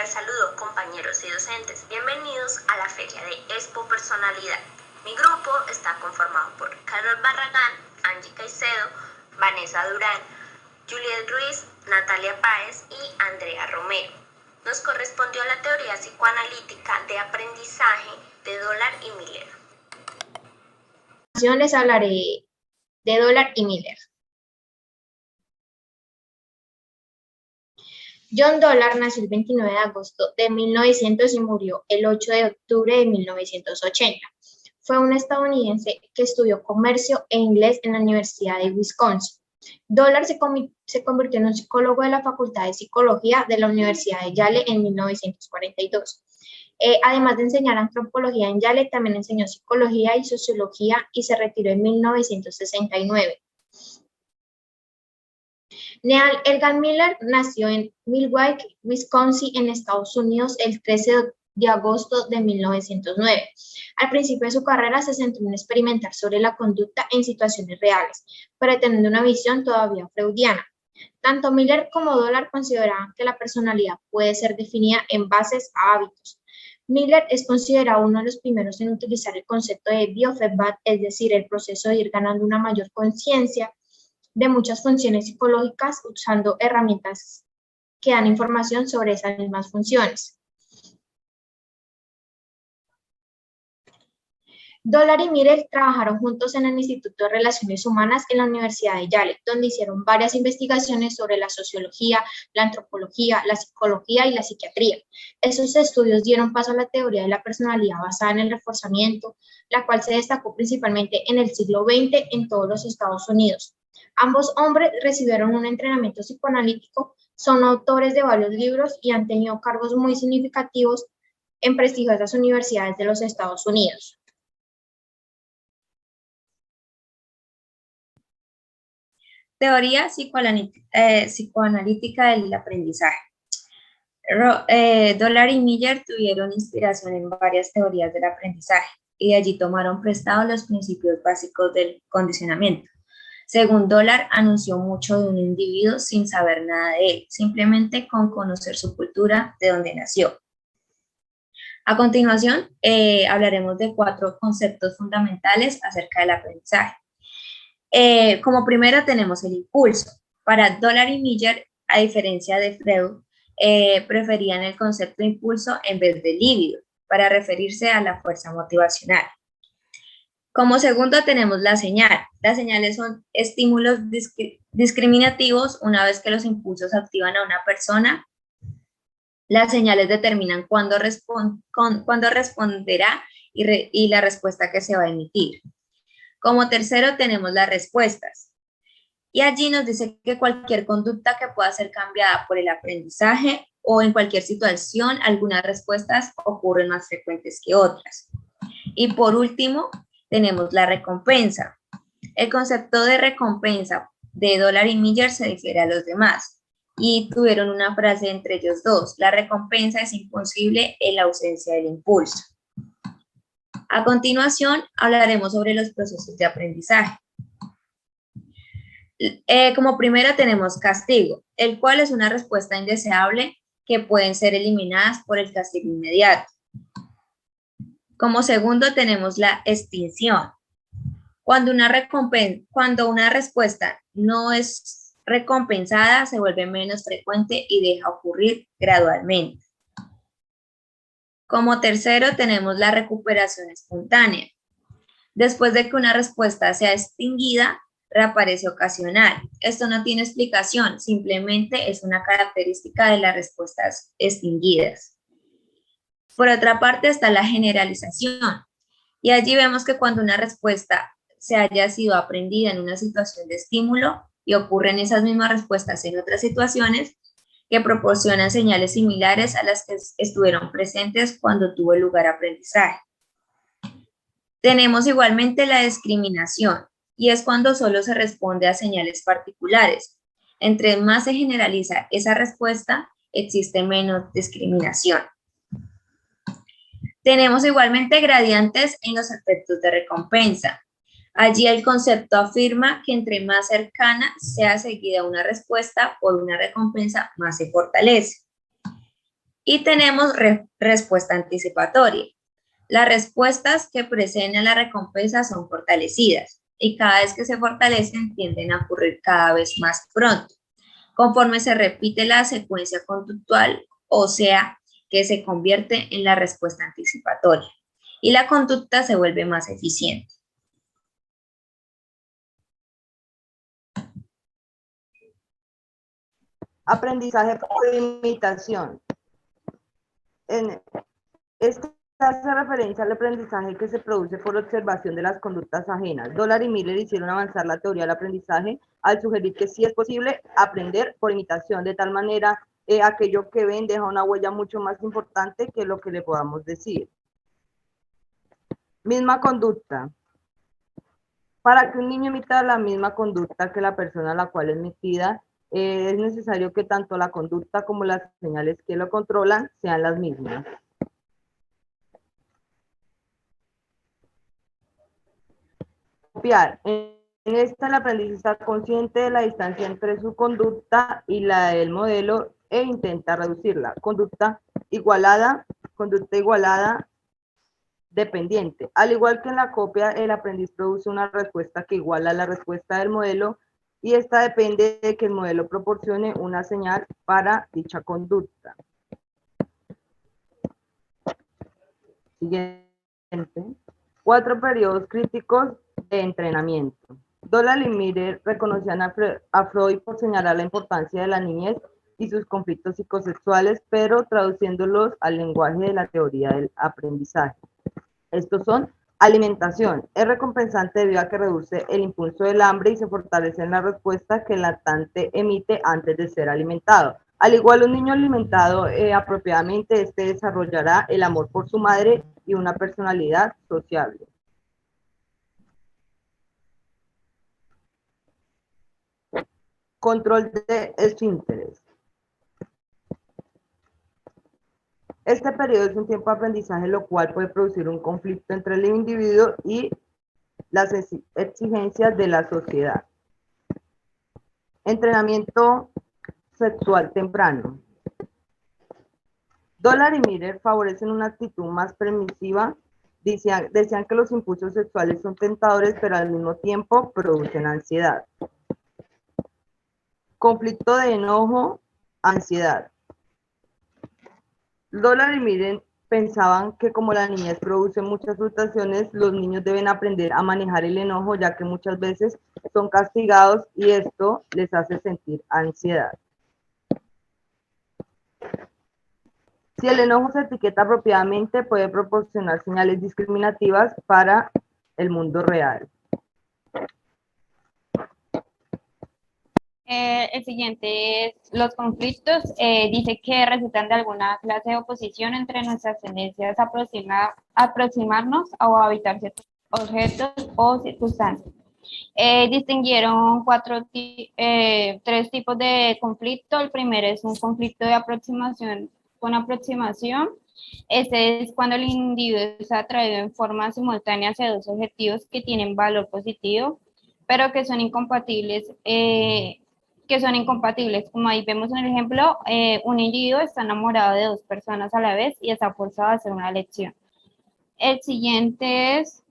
cordial saludo, compañeros y docentes. Bienvenidos a la Feria de Expo Personalidad. Mi grupo está conformado por Carol Barragán, Angie Caicedo, Vanessa Durán, Juliet Ruiz, Natalia Páez y Andrea Romero. Nos correspondió la teoría psicoanalítica de aprendizaje de Dollar y Miller. Les hablaré de Dollar y Miller. John Dollar nació el 29 de agosto de 1900 y murió el 8 de octubre de 1980. Fue un estadounidense que estudió comercio e inglés en la Universidad de Wisconsin. Dollar se convirtió en un psicólogo de la Facultad de Psicología de la Universidad de Yale en 1942. Además de enseñar antropología en Yale, también enseñó psicología y sociología y se retiró en 1969. Neal Egan Miller nació en Milwaukee, Wisconsin, en Estados Unidos, el 13 de agosto de 1909. Al principio de su carrera se centró en experimentar sobre la conducta en situaciones reales, pero teniendo una visión todavía freudiana. Tanto Miller como Dollar consideraban que la personalidad puede ser definida en base a hábitos. Miller es considerado uno de los primeros en utilizar el concepto de biofeedback, es decir, el proceso de ir ganando una mayor conciencia de muchas funciones psicológicas usando herramientas que dan información sobre esas mismas funciones. Dollar y Miller trabajaron juntos en el Instituto de Relaciones Humanas en la Universidad de Yale, donde hicieron varias investigaciones sobre la sociología, la antropología, la psicología y la psiquiatría. Esos estudios dieron paso a la teoría de la personalidad basada en el reforzamiento, la cual se destacó principalmente en el siglo XX en todos los Estados Unidos. Ambos hombres recibieron un entrenamiento psicoanalítico, son autores de varios libros y han tenido cargos muy significativos en prestigiosas universidades de los Estados Unidos. Teoría psicoanalítica del aprendizaje. Dollar y Miller tuvieron inspiración en varias teorías del aprendizaje y de allí tomaron prestados los principios básicos del condicionamiento. Según Dollar, anunció mucho de un individuo sin saber nada de él, simplemente con conocer su cultura, de donde nació. A continuación, hablaremos de 4 conceptos fundamentales acerca del aprendizaje. Como primero tenemos el impulso. Para Dollar y Miller, a diferencia de Freud, preferían el concepto de impulso en vez de líbido, para referirse a la fuerza motivacional. Como segundo tenemos la señal. Las señales son estímulos discriminativos. Una vez que los impulsos activan a una persona, las señales determinan cuándo responderá y la respuesta que se va a emitir. Como tercero tenemos las respuestas. Y allí nos dice que cualquier conducta que pueda ser cambiada por el aprendizaje o en cualquier situación, algunas respuestas ocurren más frecuentes que otras. Y por último, tenemos la recompensa. El concepto de recompensa de Dollar y Miller se difiere a los demás y tuvieron una frase entre ellos dos: la recompensa es imposible en la ausencia del impulso. A continuación, hablaremos sobre los procesos de aprendizaje. Como primero tenemos castigo, el cual es una respuesta indeseable que pueden ser eliminadas por el castigo inmediato. Como segundo tenemos la extinción. Cuando una respuesta no es recompensada, se vuelve menos frecuente y deja ocurrir gradualmente. Como tercero tenemos la recuperación espontánea. Después de que una respuesta sea extinguida, reaparece ocasional. Esto no tiene explicación, simplemente es una característica de las respuestas extinguidas. Por otra parte está la generalización, y allí vemos que cuando una respuesta se haya sido aprendida en una situación de estímulo y ocurren esas mismas respuestas en otras situaciones que proporcionan señales similares a las que estuvieron presentes cuando tuvo lugar aprendizaje. Tenemos igualmente la discriminación, y es cuando solo se responde a señales particulares. Entre más se generaliza esa respuesta, existe menos discriminación. Tenemos igualmente gradientes en los efectos de recompensa. Allí el concepto afirma que entre más cercana sea seguida una respuesta por una recompensa, más se fortalece. Y tenemos respuesta anticipatoria. Las respuestas que preceden a la recompensa son fortalecidas y cada vez que se fortalecen tienden a ocurrir cada vez más pronto, conforme se repite la secuencia conductual, o sea, que se convierte en la respuesta anticipatoria y la conducta se vuelve más eficiente. Aprendizaje por imitación. Esta hace referencia al aprendizaje que se produce por observación de las conductas ajenas. Dollar y Miller hicieron avanzar la teoría del aprendizaje al sugerir que sí es posible aprender por imitación, de tal manera aquello que ven deja una huella mucho más importante que lo que le podamos decir. Misma conducta. Para que un niño imite la misma conducta que la persona a la cual es metida, es necesario que tanto la conducta como las señales que lo controlan sean las mismas. Copiar. En esta, el aprendiz está consciente de la distancia entre su conducta y la del modelo e intenta reducirla. Conducta igualada, dependiente. Al igual que en la copia, el aprendiz produce una respuesta que iguala a la respuesta del modelo y esta depende de que el modelo proporcione una señal para dicha conducta. Siguiente. 4 periodos críticos de entrenamiento. Dollar y Miller reconocían a Freud por señalar la importancia de la niñez y sus conflictos psicosexuales, pero traduciéndolos al lenguaje de la teoría del aprendizaje. Estos son: alimentación. Es recompensante debido a que reduce el impulso del hambre y se fortalece en la respuesta que el lactante emite antes de ser alimentado. Al igual, un niño alimentado apropiadamente, este desarrollará el amor por su madre y una personalidad sociable. Control de esfínteres. Este periodo es un tiempo de aprendizaje, lo cual puede producir un conflicto entre el individuo y las exigencias de la sociedad. Entrenamiento sexual temprano. Dollar y Miller favorecen una actitud más permisiva. Decían que los impulsos sexuales son tentadores, pero al mismo tiempo producen ansiedad. Conflicto de enojo, ansiedad. Dollar y Miller pensaban que como la niñez produce muchas frustraciones, los niños deben aprender a manejar el enojo, ya que muchas veces son castigados y esto les hace sentir ansiedad. Si el enojo se etiqueta apropiadamente, puede proporcionar señales discriminativas para el mundo real. El siguiente es los conflictos. Dice que resultan de alguna clase de oposición entre nuestras tendencias a aproximarnos o a evitar ciertos objetos o circunstancias. Distinguieron tres tipos de conflicto. El primero es un conflicto de aproximación con aproximación. Este es cuando el individuo es atraído en forma simultánea hacia dos objetivos que tienen valor positivo, pero que son incompatibles. Como ahí vemos en el ejemplo, un individuo está enamorado de dos personas a la vez y está forzado a hacer una elección. El siguiente es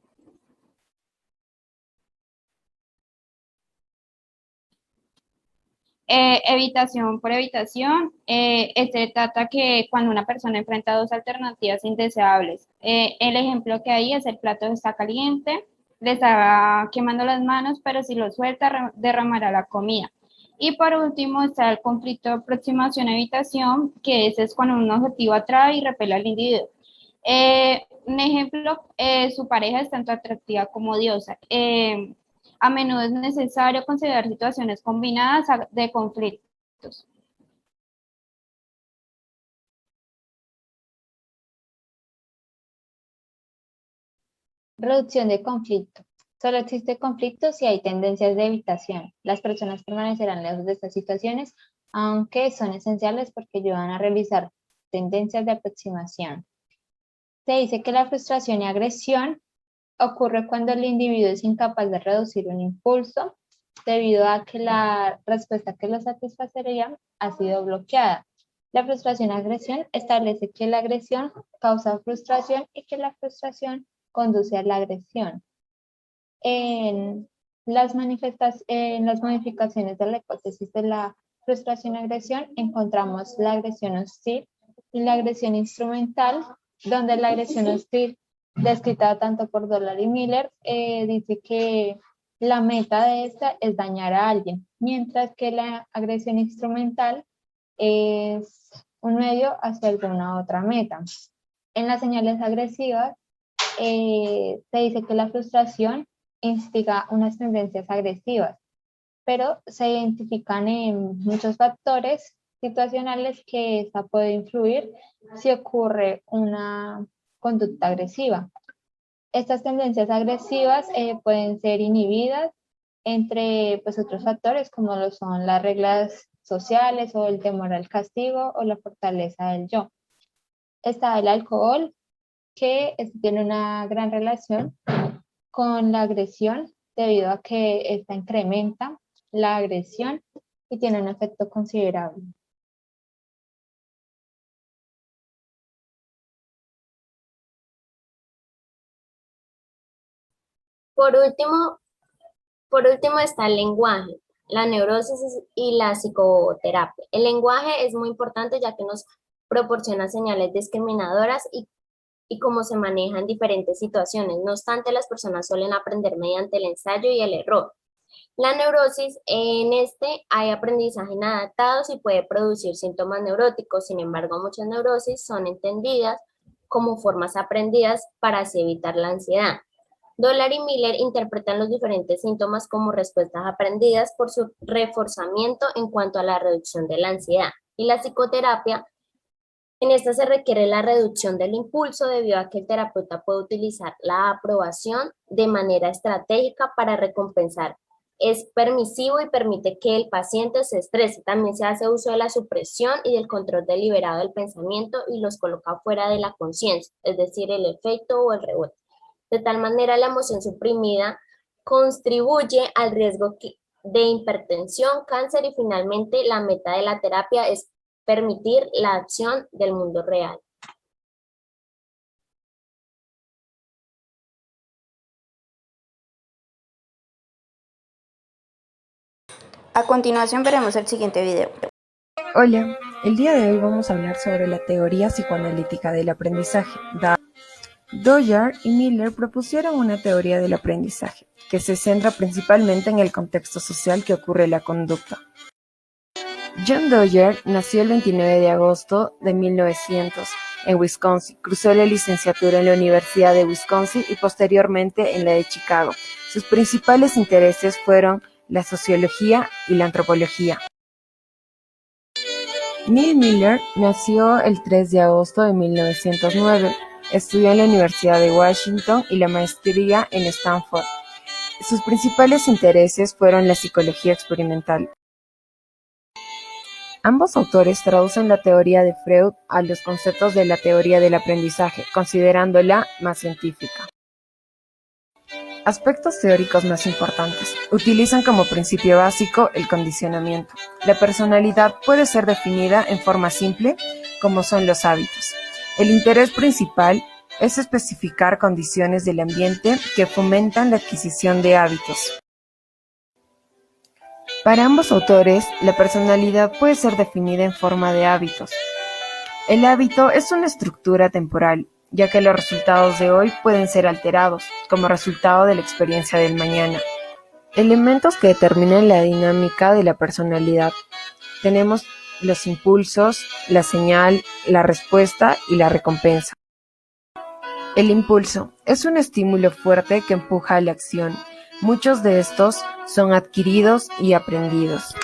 evitación por evitación. Este trata que cuando una persona enfrenta dos alternativas indeseables, el ejemplo que hay es: el plato está caliente, le está quemando las manos, pero si lo suelta derramará la comida. Y por último está el conflicto de aproximación-evitación, que ese es cuando un objetivo atrae y repele al individuo. Un ejemplo, su pareja es tanto atractiva como odiosa. A menudo es necesario considerar situaciones combinadas de conflictos. Reducción de conflicto. Solo existe conflicto si hay tendencias de evitación. Las personas permanecerán lejos de estas situaciones, aunque son esenciales porque ayudan a realizar tendencias de aproximación. Se dice que la frustración y agresión ocurre cuando el individuo es incapaz de reducir un impulso debido a que la respuesta que lo satisfacería ha sido bloqueada. La frustración-agresión establece que la agresión causa frustración y que la frustración conduce a la agresión. En las modificaciones de la hipótesis de la frustración-agresión encontramos la agresión hostil y la agresión instrumental, donde la agresión hostil, descrita tanto por Dollar y Miller, dice que la meta de esta es dañar a alguien, mientras que la agresión instrumental es un medio hacia alguna otra meta. En las señales agresivas se dice que la frustración instiga unas tendencias agresivas, pero se identifican en muchos factores situacionales que esta puede influir si ocurre una conducta agresiva. Estas tendencias agresivas pueden ser inhibidas entre pues, otros factores como lo son las reglas sociales o el temor al castigo o la fortaleza del yo. Está el alcohol, que tiene una gran relación con la agresión debido a que esta incrementa la agresión y tiene un efecto considerable. Por último está el lenguaje, la neurosis y la psicoterapia. El lenguaje es muy importante ya que nos proporciona señales discriminadoras y cómo se maneja en diferentes situaciones. No obstante, las personas suelen aprender mediante el ensayo y el error. La neurosis, en hay aprendizaje inadaptados y puede producir síntomas neuróticos. Sin embargo, muchas neurosis son entendidas como formas aprendidas para así evitar la ansiedad. Dollar y Miller interpretan los diferentes síntomas como respuestas aprendidas por su reforzamiento en cuanto a la reducción de la ansiedad. Y la psicoterapia, en esta se requiere la reducción del impulso debido a que el terapeuta puede utilizar la aprobación de manera estratégica para recompensar. Es permisivo y permite que el paciente se estrese. También se hace uso de la supresión y del control deliberado del pensamiento y los coloca fuera de la conciencia, es decir, el efecto o el rebote. De tal manera, la emoción suprimida contribuye al riesgo de hipertensión, cáncer y finalmente la meta de la terapia es permitir la acción del mundo real. A continuación veremos el siguiente video. Hola, el día de hoy vamos a hablar sobre la teoría psicoanalítica del aprendizaje. Dollar y Miller propusieron una teoría del aprendizaje, que se centra principalmente en el contexto social que ocurre la conducta. John Dollar nació el 29 de agosto de 1900 en Wisconsin. Cursó la licenciatura en la Universidad de Wisconsin y posteriormente en la de Chicago. Sus principales intereses fueron la sociología y la antropología. Neil Miller nació el 3 de agosto de 1909. Estudió en la Universidad de Washington y la maestría en Stanford. Sus principales intereses fueron la psicología experimental. Ambos autores traducen la teoría de Freud a los conceptos de la teoría del aprendizaje, considerándola más científica. Aspectos teóricos más importantes. Utilizan como principio básico el condicionamiento. La personalidad puede ser definida en forma simple, como son los hábitos. El interés principal es especificar condiciones del ambiente que fomentan la adquisición de hábitos. Para ambos autores, la personalidad puede ser definida en forma de hábitos. El hábito es una estructura temporal, ya que los resultados de hoy pueden ser alterados, como resultado de la experiencia del mañana. Elementos que determinan la dinámica de la personalidad. Tenemos los impulsos, la señal, la respuesta y la recompensa. El impulso es un estímulo fuerte que empuja a la acción. Muchos de estos son adquiridos y aprendidos.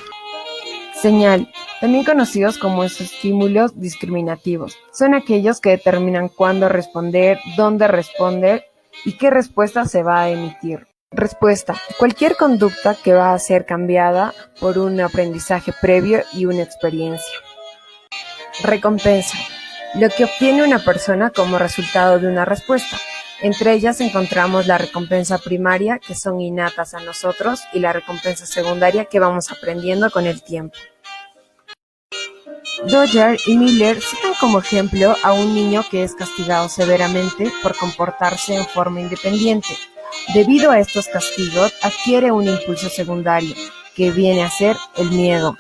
Señal, también conocidos como estímulos discriminativos, son aquellos que determinan cuándo responder, dónde responder y qué respuesta se va a emitir. Respuesta, cualquier conducta que va a ser cambiada por un aprendizaje previo y una experiencia. Recompensa, lo que obtiene una persona como resultado de una respuesta. Entre ellas encontramos la recompensa primaria, que son innatas a nosotros, y la recompensa secundaria, que vamos aprendiendo con el tiempo. Dodger y Miller citan como ejemplo a un niño que es castigado severamente por comportarse en forma independiente. Debido a estos castigos, adquiere un impulso secundario, que viene a ser el miedo.